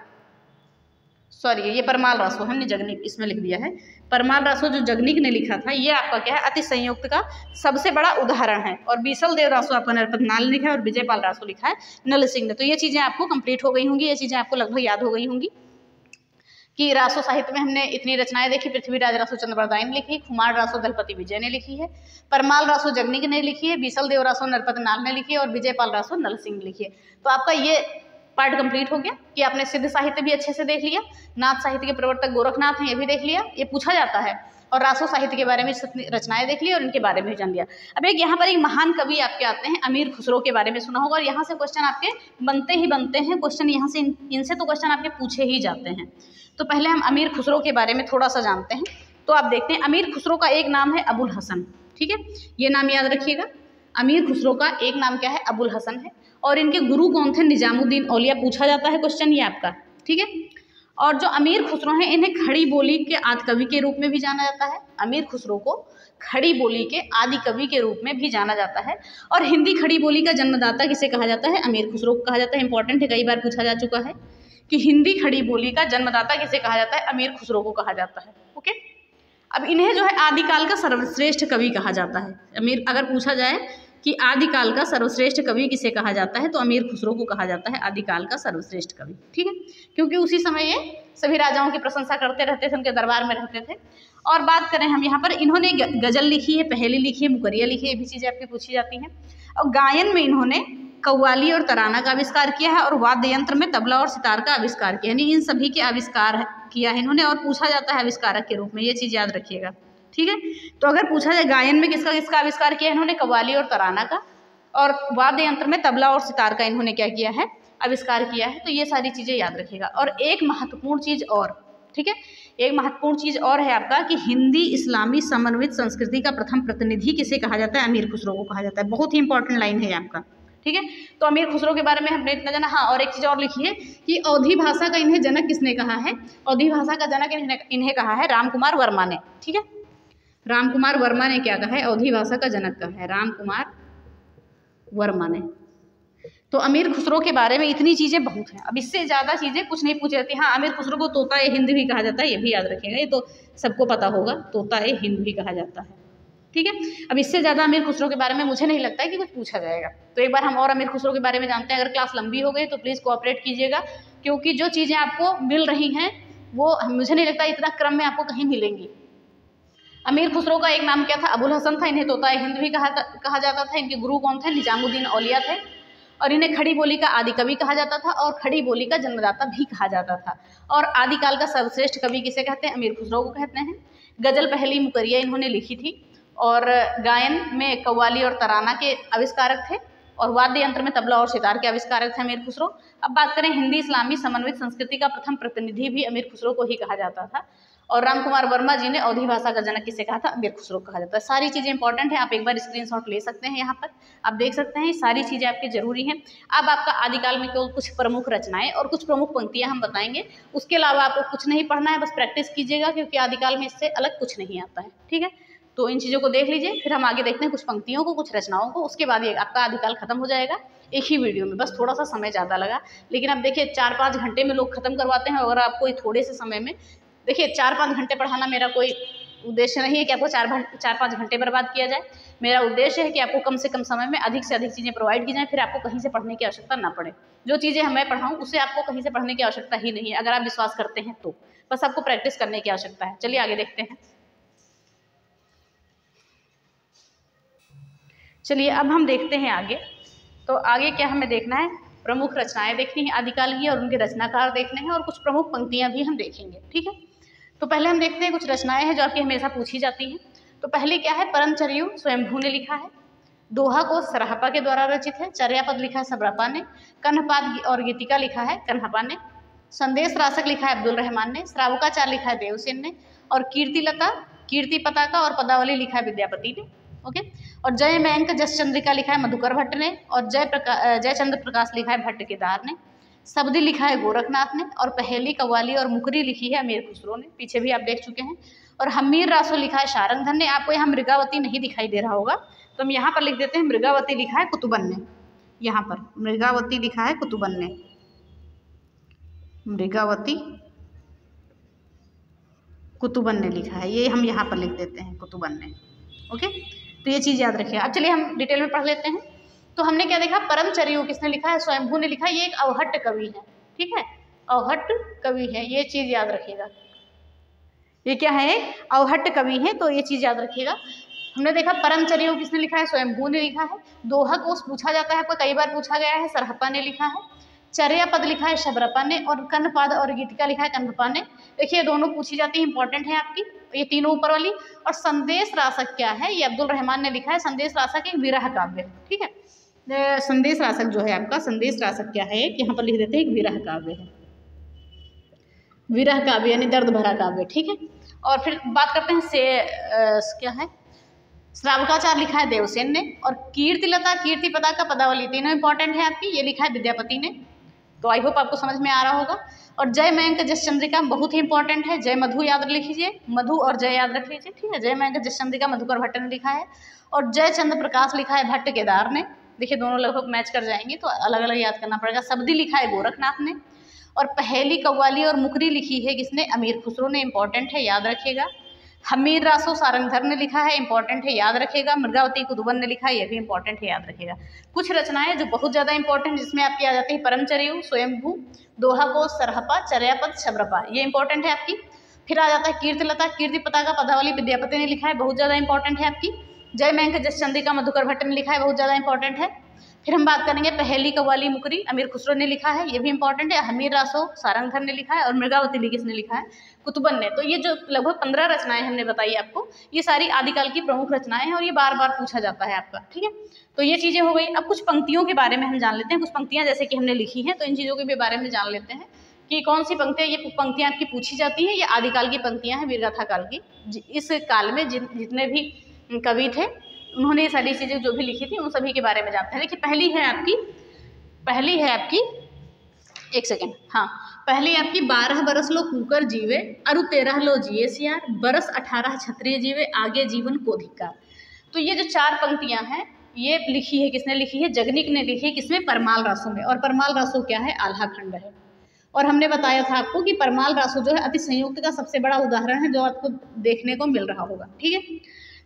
सॉरी ये परमाल रासो हमने जगनिक इसमें लिख दिया है। परमाल रासो जो जगनिक ने लिखा था, ये आपका क्या है, अति संयुक्त का सबसे बड़ा उदाहरण है। और बीसल देव रासो आपका नरपत नाल लिखा है और विजयपाल रासो लिखा है नल सिंह ने। तो ये चीज़ें आपको कंप्लीट हो गई होंगी, ये चीज़ें आपको लगभग याद हो गई होंगी कि रासो साहित्य में हमने इतनी रचनाएं देखी। पृथ्वीराज रासो चंद्रबरदाई ने लिखी, खुमार रासो दलपति विजय ने लिखी है, परमाल रासो जगनिक ने लिखी है, बीसल देव रासो नरपत नाल ने लिखी है और विजयपाल रासो नल सिंह ने लिखी है। तो आपका ये पार्ट कंप्लीट हो गया कि आपने सिद्ध साहित्य भी अच्छे से देख लिया, नाथ साहित्य के प्रवर्तक गोरखनाथ हैं ये भी देख लिया, ये पूछा जाता है, और रासो साहित्य के बारे में रचनाएं देख ली और इनके बारे में जान लिया। अब एक यहाँ पर एक महान कवि आपके आते हैं, अमीर खुसरो के बारे में सुना होगा, और यहाँ से क्वेश्चन आपके बनते ही बनते हैं। क्वेश्चन यहाँ से इनसे तो क्वेश्चन आपके पूछे ही जाते हैं। तो पहले हम अमीर खुसरो के बारे में थोड़ा सा जानते हैं। तो आप देखते हैं, अमीर खुसरो का एक नाम है अबुल हसन। ठीक है, ये नाम याद रखिएगा। अमीर खुसरो का एक नाम क्या है, अबुल हसन है। और इनके गुरु कौन थे, निजामुद्दीन औलिया। पूछा जाता है क्वेश्चन ये आपका। ठीक है, और जो अमीर खुसरो हैं इन्हें खड़ी बोली के आदि कवि के रूप में भी जाना जाता है। अमीर खुसरो को खड़ी बोली के आदि कवि के रूप में भी जाना जाता है। और हिंदी खड़ी बोली का जन्मदाता किसे कहा जाता है, अमीर खुसरो को कहा जाता है। इंपॉर्टेंट है, कई बार पूछा जा चुका है कि हिंदी खड़ी बोली का जन्मदाता किसे कहा जाता है, अमीर खुसरो को कहा जाता है। ओके, अब इन्हें जो है आदिकाल का सर्वश्रेष्ठ कवि कहा जाता है। अमीर, अगर पूछा जाए कि आदिकाल का सर्वश्रेष्ठ कवि किसे कहा जाता है, तो अमीर खुसरो को कहा जाता है आदिकाल का सर्वश्रेष्ठ कवि। ठीक है, क्योंकि उसी समय ये सभी राजाओं की प्रशंसा करते रहते थे, उनके दरबार में रहते थे। और बात करें हम यहाँ पर, इन्होंने गजल लिखी है, पहेली लिखी है, मुकरिया लिखी है, ये भी चीज़ें आपकी पूछी जाती हैं। और गायन में इन्होंने कव्वाली और तराना का आविष्कार किया है, और वाद्य यंत्र में तबला और सितार का आविष्कार किया है। यानी इन सभी के आविष्कार किया है इन्होंने, और पूछा जाता है आविष्कारक के रूप में, ये चीज़ याद रखिएगा। ठीक है, तो अगर पूछा जाए गायन में किसका आविष्कार किया है इन्होंने, कव्वाली और तराना का, और वाद्य यंत्र में तबला और सितार का इन्होंने क्या किया है, आविष्कार किया है। तो ये सारी चीज़ें याद रखिएगा। और एक महत्वपूर्ण चीज़ और, ठीक है, एक महत्वपूर्ण चीज़ और है आपका कि हिंदी इस्लामी समन्वित संस्कृति का प्रथम प्रतिनिधि किसे कहा जाता है, अमीर खुसरो को कहा जाता है। बहुत ही इंपॉर्टेंट लाइन है आपका। ठीक है, तो अमीर खुसरो के बारे में हमने इतना जाना। हाँ, और एक चीज़ और लिखी है कि अवधी भाषा का इन्हें जनक किसने कहा है, अवधी भाषा का जनक इन्हें कहा है रामकुमार वर्मा ने। ठीक है, रामकुमार वर्मा ने क्या कहा है, अवधी भाषा का जनक कहा है रामकुमार वर्मा ने। तो अमीर खुसरो के बारे में इतनी चीज़ें बहुत हैं, अब इससे ज़्यादा चीज़ें कुछ नहीं पूछी जाती। हाँ, अमीर खुसरो को तोता ए हिंद भी कहा जाता है, ये भी याद रखिएगा, ये तो सबको पता होगा, तोता ए हिंद भी कहा जाता है। ठीक है, अब इससे ज़्यादा अमीर खुसरो के बारे में मुझे नहीं लगता है कि कुछ पूछा जाएगा। तो एक बार हम और अमीर खुसरो के बारे में जानते हैं। अगर क्लास लंबी हो गई तो प्लीज़ कोऑपरेट कीजिएगा, क्योंकि जो चीज़ें आपको मिल रही हैं वो मुझे नहीं लगता इतना क्रम में आपको कहीं मिलेंगी। अमीर खुसरो का एक नाम क्या था, अबुल हसन था। इन्हें तोता हिंद भी कहा जाता था। इनके गुरु कौन थे, निजामुद्दीन औलिया थे। और इन्हें खड़ी बोली का आदि कवि कहा जाता था, और खड़ी बोली का जन्मदाता भी कहा जाता था। और आदिकाल का सर्वश्रेष्ठ कवि किसे कहते हैं, अमीर खुसरो को कहते हैं। गजल, पहेली, मुकरिया इन्होंने लिखी थी, और गायन में कव्वाली और तराना के आविष्कारक थे, और वाद्य यंत्र में तबला और सितार के आविष्कारक थे अमीर खुसरो। अब बात करें हिंदी इस्लामी समन्वित संस्कृति का प्रथम प्रतिनिधि भी अमीर खुसरो को ही कहा जाता था। और रामकुमार वर्मा जी ने अवधी भाषा का जनक किसे कहा था, अमीर खुसरो कहा जाता है। सारी चीज़ें इंपॉर्टेंट हैं, आप एक बार स्क्रीनशॉट ले सकते हैं। यहाँ पर आप देख सकते हैं सारी चीज़ें आपकी जरूरी हैं। अब आपका आदिकाल में केवल कुछ प्रमुख रचनाएं और कुछ प्रमुख पंक्तियां हम बताएंगे, उसके अलावा आपको कुछ नहीं पढ़ना है, बस प्रैक्टिस कीजिएगा, क्योंकि आदिकाल में इससे अलग कुछ नहीं आता है। ठीक है, तो इन चीज़ों को देख लीजिए, फिर हम आगे देखते हैं कुछ पंक्तियों को, कुछ रचनाओं को, उसके बाद ये आपका आदिकाल खत्म हो जाएगा एक ही वीडियो में। बस थोड़ा सा समय ज़्यादा लगा, लेकिन अब देखिए 4-5 घंटे में लोग खत्म करवाते हैं, और आपको थोड़े से समय में, देखिए 4-5 घंटे पढ़ाना मेरा कोई उद्देश्य नहीं है कि आपको 4-5 घंटे बर्बाद किया जाए। मेरा उद्देश्य है कि आपको कम से कम समय में अधिक से अधिक चीज़ें प्रोवाइड की जाएँ, फिर आपको कहीं से पढ़ने की आवश्यकता ना पड़े। जो चीज़ें मैं पढ़ाऊँ उससे आपको कहीं से पढ़ने की आवश्यकता ही नहीं है, अगर आप विश्वास करते हैं तो। बस आपको प्रैक्टिस करने की आवश्यकता है। चलिए आगे देखते हैं। चलिए अब हम देखते हैं आगे। तो आगे क्या हमें देखना है, प्रमुख रचनाएं देखनी है आदिकाल की, और उनके रचनाकार देखने हैं, और कुछ प्रमुख पंक्तियां भी हम देखेंगे। ठीक है, तो पहले हम देखते हैं कुछ रचनाएं हैं जो आपकी हमेशा पूछी जाती हैं। तो पहली क्या है, परमचर्यु स्वयंभू ने लिखा है। दोहा को सरहपा के द्वारा रचित है। चर्यापद लिखा है सबरपा ने। कन्हपाद और गीतिका लिखा है कन्हपा ने। संदेश रासक लिखा है अब्दुल रहमान ने। श्रावकाचार लिखा है देवसेन ने। और कीर्तिलता, कीर्ति पताका और पदावली लिखा है विद्यापति ने। ओके, और जय मयंक जस चंद्रिका लिखा है मधुकर भट्ट ने। और जयचंद्र प्रकाश लिखा है भट्ट केदार ने। शब्दी लिखा है गोरखनाथ ने। और पहेली, कव्वाली और मुकरी लिखी है अमीर खुसरो ने, पीछे भी आप देख चुके हैं। और हमीर रासो लिखा है शारंगधर ने। आपको यहाँ मृगावती नहीं दिखाई दे रहा होगा, तो हम यहाँ पर लिख देते हैं मृगावती लिखा है कुतुबन ने। यहाँ पर मृगावती लिखा है कुतुबन ने, मृगावती कुतुबन ने लिखा है, ये हम यहाँ पर लिख देते हैं कुतुबन ने। ओके, तो ये चीज़ याद रखिए। अब चलिए हम डिटेल में पढ़ लेते हैं। तो हमने क्या देखा, परमचर्यु किसने लिखा है, स्वयंभू ने लिखा है। ये एक अवहट्ट कवि है। ठीक है, अवहट्ट कवि है, ये चीज़ याद रखिएगा। ये क्या है, अवहट्ट कवि है, तो ये चीज़ याद रखिएगा। हमने देखा परमचर्यु किसने लिखा है, स्वयंभू ने लिखा है। दोहा कोश पूछा जाता है, आपको कई बार पूछा गया है, सरहपा ने लिखा है। चर्यापद लिखा है शबरपा ने। और कन्हपाद और गीतिका लिखा है कन्हपा ने। देखिए दोनों पूछी जाती है, इंपॉर्टेंट है आपकी, ये तीनों ऊपर वाली। और संदेश रासक क्या है, ये अब्दुल रहमान ने लिखा है। संदेश रासक एक विरह काव्य है। ठीक है, संदेश रासक जो है आपका, संदेश रासक क्या है, यहाँ पर लिख देते हैं एक विरह काव्य है। विरह काव्य यानी दर्द भरा काव्य। ठीक है, और फिर बात करते हैं क्या है, श्रावकाचार लिखा है देवसेन ने। और कीर्तिलता, कीर्ति पताका, पदावली, तीनों इंपॉर्टेंट है आपकी, ये लिखा है विद्यापति ने। तो आई होप आपको समझ में आ रहा होगा। और जय मयंक जस चंद्रिका बहुत ही इंपॉर्टेंट है। जय मधु याद रख लीजिए, मधु और जय याद रख लीजिए। ठीक है, जय मयंक जस चंद्रिका मधुकर भट्ट ने लिखा है। और जय चंद्र प्रकाश लिखा है भट्ट केदार ने। देखिए दोनों लगभग मैच कर जाएंगे, तो अलग अलग याद करना पड़ेगा। शब्दी लिखा है गोरखनाथ ने। और पहेली, कव्वाली और मुकरी लिखी है किसने, अमीर खुसरो ने, इंपॉर्टेंट है, याद रखिएगा। हमीर रासो सारंगधर ने लिखा है, इंपॉर्टेंट है, याद रखिएगा। मृगावती कुतुबन ने लिखा है, ये भी इंपॉर्टेंट है, याद रखिएगा। कुछ रचनाएं जो बहुत ज़्यादा इंपॉर्टेंट, जिसमें आपकी आ जाती है परमचर्यु, स्वयंभू, दोहा को, सरहपा, चर्यापद, शबरपा, ये इंपॉर्टेंट है आपकी। फिर आ जाता है कीर्तिलता, कीर्ति पताका, पदावली विद्यापति ने लिखा है, बहुत ज़्यादा इंपॉर्टेंट है आपकी। जय मयंक जस चंद्रिका मधुकर भट्ट ने लिखा है, बहुत ज़्यादा इंपॉर्टेंट है। फिर हम बात करेंगे पहेली, कव्वाली, मुकरी, अमीर खुसरो ने लिखा है, ये भी इंपॉर्टेंट है। हमीर रासो सारंगधर ने लिखा है। और मृगावती किसने लिखा है, कुतुबन ने। तो ये जो लगभग 15 रचनाएं हमने बताई आपको, ये सारी आदिकाल की प्रमुख रचनाएं हैं, और ये बार बार पूछा जाता है आपका। ठीक है, तो ये चीज़ें हो गई। अब कुछ पंक्तियों के बारे में हम जान लेते हैं। कुछ पंक्तियाँ जैसे कि हमने लिखी हैं, तो इन चीज़ों के भी बारे में जान लेते हैं कि कौन सी पंक्तियाँ, ये पंक्तियाँ आपकी पूछी जाती हैं। ये आदिकाल की पंक्तियाँ हैं, वीरगाथा काल की। इस काल में जितने भी कवि थे, उन्होंने ये सारी चीज़ें जो भी लिखी थी, उन सभी के बारे में जानते हैं। देखिए पहली है आपकी एक सेकेंड, हाँ, पहली आपकी 12 बरस लो कूकर जीवे, अरु 13 लो जिए सियार, बरस 18 क्षत्रिय जीवे, आगे जीवन को धिक्कार। तो ये जो 4 पंक्तियां हैं, ये लिखी है किसने लिखी है, जगनिक ने लिखी है। किसमें, परमाल रासो में। और परमाल रासो क्या है, आल्हा खंड है। और हमने बताया था आपको कि परमाल रासो जो है अति संयुक्त का सबसे बड़ा उदाहरण है, जो आपको देखने को मिल रहा होगा। ठीक है,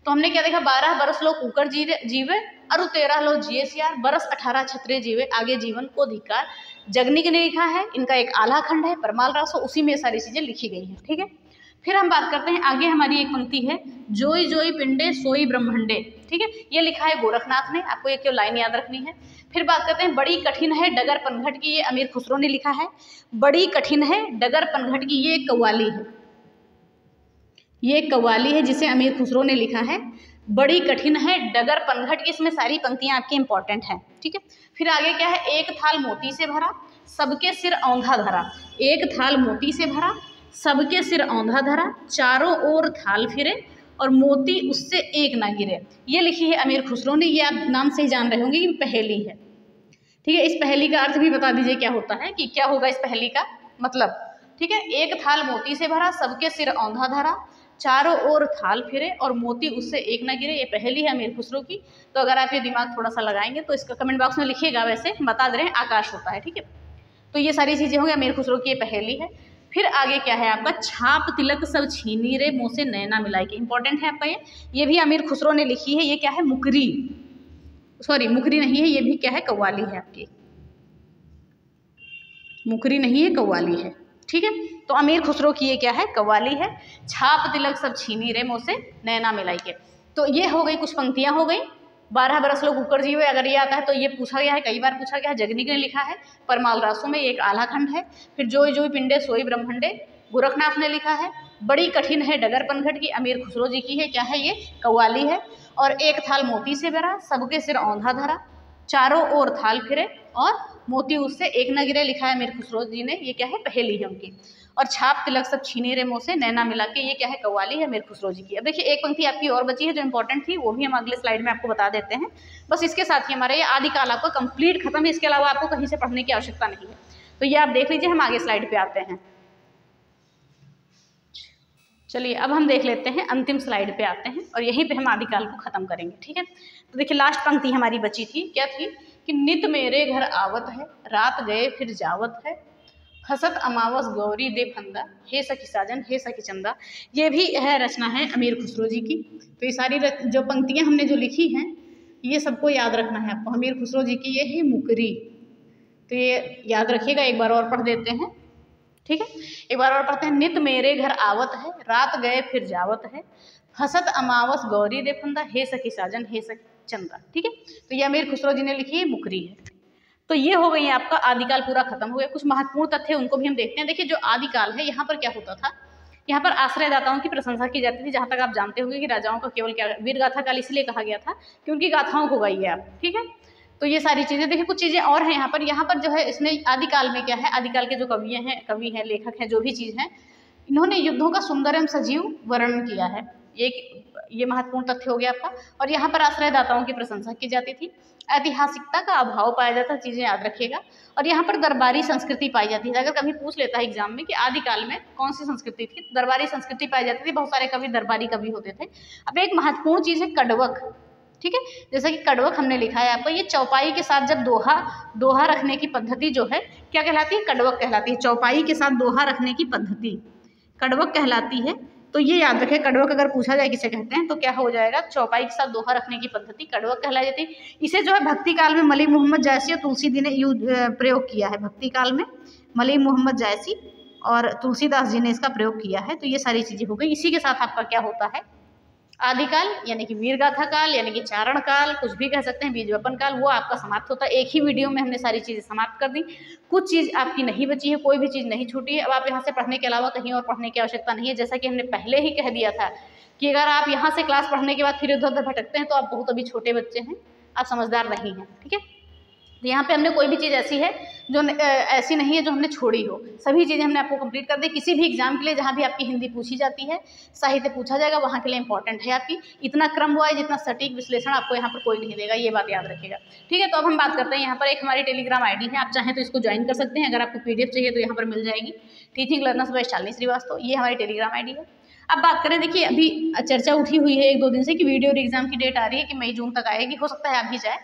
तो हमने क्या देखा, 12 बरस लो कूकर जीवे, अरु 13 लो जिए सियार, बरस 18 क्षत्रिय जीवे, आगे जीवन को धिक्कार। जगनिक ने लिखा है, इनका एक आल्हा खंड है परमाल रासो, उसी में सारी चीजें लिखी गई हैं। ठीक है, फिर हम बात करते हैं आगे, हमारी एक पंक्ति है, जोई जोई पिंडे सोई ब्रह्मंडे। ठीक है, ये लिखा है गोरखनाथ ने, आपको ये क्यों लाइन याद रखनी है। फिर बात करते हैं, बड़ी कठिन है डगर पनघट की, ये अमीर खुसरो ने लिखा है। बड़ी कठिन है डगर पनघट की, ये एक कव्वाली है, ये कव्वाली है जिसे अमीर खुसरो ने लिखा है। बड़ी कठिन है डगर पनघट की, इसमें सारी पंक्तियां आपकी इंपॉर्टेंट हैं। ठीक है, फिर आगे क्या है, एक थाल मोती से भरा, सबके सिर औंधा धरा। एक थाल मोती से भरा, सबके सिर औंधा धरा, चारों ओर थाल फिरे, और मोती उससे एक ना गिरे। ये लिखी है अमीर खुसरो ने। ये आप नाम से ही जान रहे होंगे कि पहेली है। ठीक है, इस पहेली का अर्थ भी बता दीजिए क्या होता है, कि क्या होगा इस पहेली का मतलब। ठीक है, एक थाल मोती से भरा, सबके सिर औंधा धरा, चारों ओर थाल फिरे और मोती उससे एक ना गिरे। ये पहेली है अमीर खुसरो की। तो अगर आप ये दिमाग थोड़ा सा लगाएंगे तो इसका कमेंट बॉक्स में लिखिएगा, वैसे बता दे रहे हैं आकाश होता है, ठीक है। तो ये सारी चीज़ें होंगी, अमीर खुसरो की ये पहेली है। फिर आगे क्या है आपका, छाप तिलक सब छीनी रे मुँह से नैना मिलाई के, इंपॉर्टेंट है आपका ये भी अमीर खुसरो ने लिखी है। ये क्या है, मुकरी, सॉरी मुकरी नहीं है, ये भी क्या है, कव्वाली है आपकी, मुकरी नहीं है कव्वाली है, ठीक है। तो अमीर खुसरो की ये क्या है, कव्वाली है। छाप तिलक सब छीनी रे मुँह से नैना मिलाई के। तो ये हो गई, कुछ पंक्तियां हो गई। 12 बरस लोग ऊपर जीवे, अगर ये आता है तो ये पूछा गया है, कई बार पूछा गया है, जगनीक ने लिखा है। परमाल रासों में एक आला खंड है। फिर जोई जोई पिंडे सोई ब्रह्मंडे, गोरखनाथ ने लिखा है। बड़ी कठिन है डगर पनघट की, अमीर खुसरो जी की है, क्या है ये, कव्वाली है। और एक थाल मोती से भरा, सबके सिर औंधा धरा, चारों ओर थाल फिरे और मोती उससे एक न गिरे, लिखा है अमीर खुसरो जी ने, ये क्या है, पहेली है उनकी। और छाप तिलक सब छीने रे मुँह से नैना मिला के, ये क्या है, कव्वाली है अमीर खुसरो जी की। अब देखिए एक पंक्ति आपकी और बची है जो इंपॉर्टेंट थी, वो भी हम अगले स्लाइड में आपको बता देते हैं। बस इसके साथ ही हमारा ये आदिकाल आपका कंप्लीट खत्म है, इसके अलावा आपको कहीं से पढ़ने की आवश्यकता नहीं है। तो ये आप देख लीजिए, हम आगे स्लाइड पे आते हैं। चलिए अब हम देख लेते हैं, अंतिम स्लाइड पे आते हैं और यहीं पे हम आदिकाल को खत्म करेंगे, ठीक है। तो देखिए लास्ट पंक्ति हमारी बची थी, क्या थी, कि नित मेरे घर आवत है, रात गए फिर जावत है, हसत अमावस गौरी दे फंदा, हे सखी साजन हे सखी चंदा। ये भी है रचना है अमीर खुसरो जी की। तो ये सारी जो पंक्तियां हमने जो लिखी हैं, ये सबको याद रखना है आपको। अमीर खुसरो जी की ये है मुकरी, तो ये याद रखिएगा। एक बार और पढ़ देते हैं, ठीक है, एक बार और पढ़ते हैं। नित मेरे घर आवत है, रात गए फिर जावत है, हसत अमावस गौरी दे फंदा, हे सखी साजन हे सखी चंदा, ठीक है। तो ये अमीर खुसरो जी ने लिखी है, मुकरी है। तो ये हो गई है आपका आदिकाल पूरा खत्म हो गया। कुछ महत्वपूर्ण तथ्य उनको भी हम देखते हैं। देखिए जो आदिकाल है, यहाँ पर क्या होता था, यहाँ पर आश्रयदाताओं की प्रशंसा की जाती थी। जहाँ तक आप जानते होंगे कि राजाओं का केवल क्या, वीर गाथा काल इसलिए कहा गया था कि उनकी गाथाओं को गाइए आप, ठीक है। तो ये सारी चीज़ें, देखिए कुछ चीज़ें और हैं यहाँ पर जो है, इसमें आदिकाल में क्या है, आदिकाल के जो कवि हैं लेखक हैं, जो भी चीज़ हैं, इन्होंने युद्धों का सुंदर एवं सजीव वर्णन किया है। ये महत्वपूर्ण तथ्य हो गया आपका। और यहाँ पर आश्रयदाताओं की प्रशंसा की जाती थी। ऐतिहासिकता का अभाव पाया जाता है, चीज़ें याद रखिएगा। और यहाँ पर दरबारी संस्कृति पाई जाती है। अगर कभी पूछ लेता है एग्जाम में कि आदिकाल में कौन सी संस्कृति थी, दरबारी संस्कृति पाई जाती थी। बहुत सारे कवि दरबारी कवि होते थे। अब एक महत्वपूर्ण चीज़ है कड़वक, ठीक है। जैसा कि कड़वक हमने लिखा है आपको, ये चौपाई के साथ जब दोहा रखने की पद्धति जो है क्या कहलाती है, कड़वक कहलाती है। चौपाई के साथ दोहा रखने की पद्धति कड़वक कहलाती है। तो ये याद रखें, कड़वक अगर पूछा जाए किसे कहते हैं तो क्या हो जाएगा, चौपाई के साथ दोहा रखने की पद्धति कड़वक कहलाई जाती है। इसे जो है भक्ति काल में मलिक मोहम्मद जायसी और तुलसी ने प्रयोग किया है। भक्ति काल में मलिक मोहम्मद जायसी और तुलसीदास जी ने इसका प्रयोग किया है। तो ये सारी चीज़ें हो गई। इसी के साथ आपका क्या होता है, आदिकाल यानी कि वीरगाथा काल, यानी कि चारण काल, कुछ भी कह सकते हैं, बीजवपन काल, वो आपका समाप्त होता है। एक ही वीडियो में हमने सारी चीज़ें समाप्त कर दी। कुछ चीज़ आपकी नहीं बची है, कोई भी चीज़ नहीं छूटी है। अब आप यहाँ से पढ़ने के अलावा कहीं और पढ़ने की आवश्यकता नहीं है। जैसा कि हमने पहले ही कह दिया था कि अगर आप यहाँ से क्लास पढ़ने के बाद फिर इधर उधर भटकते हैं तो आप बहुत अभी छोटे बच्चे हैं, आप समझदार नहीं हैं, ठीक है। तो यहाँ पे हमने कोई भी चीज़ ऐसी है जो ऐसी नहीं है जो हमने छोड़ी हो। सभी चीज़ें हमने आपको कंप्लीट कर दी। किसी भी एग्जाम के लिए जहाँ भी आपकी हिंदी पूछी जाती है, साहित्य पूछा जाएगा, वहाँ के लिए इंपॉर्टेंट है आपकी। इतना क्रम वाइज, इतना सटीक विश्लेषण आपको यहाँ पर कोई नहीं देगा, ये बात याद रखिएगा, ठीक है। तो अब हम बात करते हैं, यहाँ पर एक हमारी टेलीग्राम आईडी है, आप चाहें तो इसको ज्वाइन कर सकते हैं। अगर आपको PDF चाहिए तो यहाँ पर मिल जाएगी, teaching learners by Shalini Srivastava, ये हमारी टेलीग्राम आईडी है। अब बात करें, देखिए अभी चर्चा उठी हुई है 1-2 दिन से कि वीडियो और एग्जाम की डेट आ रही है कि मई जून तक आएगी, हो सकता है आ भी जाए।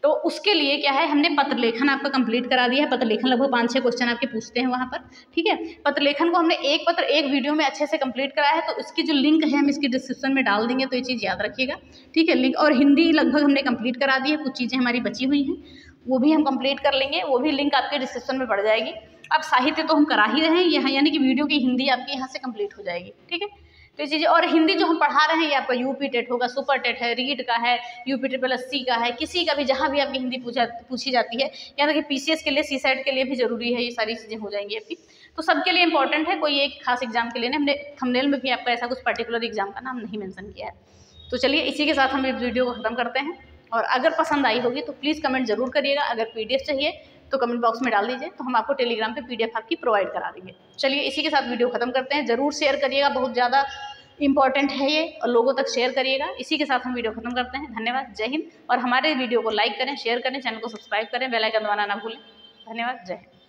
तो उसके लिए क्या है, हमने पत्र लेखन आपका कंप्लीट करा दिया है। पत्र लेखन लगभग 5-6 क्वेश्चन आपके पूछते हैं वहाँ पर, ठीक है। पत्र लेखन को हमने एक पत्र एक वीडियो में अच्छे से कंप्लीट कराया है। तो इसकी जो लिंक है हम इसकी डिस्क्रिप्शन में डाल देंगे, तो ये चीज़ याद रखिएगा, ठीक है। लिंक और हिंदी लगभग हमने कंप्लीट करा दी है। कुछ चीज़ें हमारी बची हुई हैं, वो भी हम कंप्लीट कर लेंगे, वो भी लिंक आपके डिस्क्रिप्शन में बढ़ जाएगी। अब साहित्य तो हम करा ही रहे हैं यहाँ, यानी कि वीडियो की हिंदी आपकी यहाँ से कंप्लीट हो जाएगी, ठीक है। तो ये चीज़ें, और हिंदी जो हम पढ़ा रहे हैं ये आपका यूपी टेट होगा, सुपर टेट है, रीट का है, यूपी SSC का है, किसी का भी जहाँ भी आपकी हिंदी पूछी जाती है, यानी कि PCS के लिए, CSET के लिए भी जरूरी है, ये सारी चीज़ें हो जाएंगी आपकी। तो सबके लिए इंपॉर्टेंट है, कोई एक खास एग्जाम के लिए नहीं। हमने थंबनेल में भी आपका ऐसा कुछ पर्टिकुलर एग्जाम का नाम नहीं मेंशन किया है। तो चलिए इसी के साथ हम इस वीडियो को ख़त्म करते हैं। और अगर पसंद आई होगी तो प्लीज़ कमेंट जरूर करिएगा। अगर PDF चाहिए तो कमेंट बॉक्स में डाल दीजिए, तो हम आपको टेलीग्राम पे PDF आपकी प्रोवाइड करा देंगे। चलिए इसी के साथ वीडियो खत्म करते हैं। जरूर शेयर करिएगा, बहुत ज़्यादा इंपॉर्टेंट है ये, और लोगों तक शेयर करिएगा। इसी के साथ हम वीडियो खत्म करते हैं। धन्यवाद, जय हिंद। और हमारे वीडियो को लाइक करें, शेयर करें, चैनल को सब्सक्राइब करें, बेल आइकन दबाना ना भूलें। धन्यवाद, जय हिंद।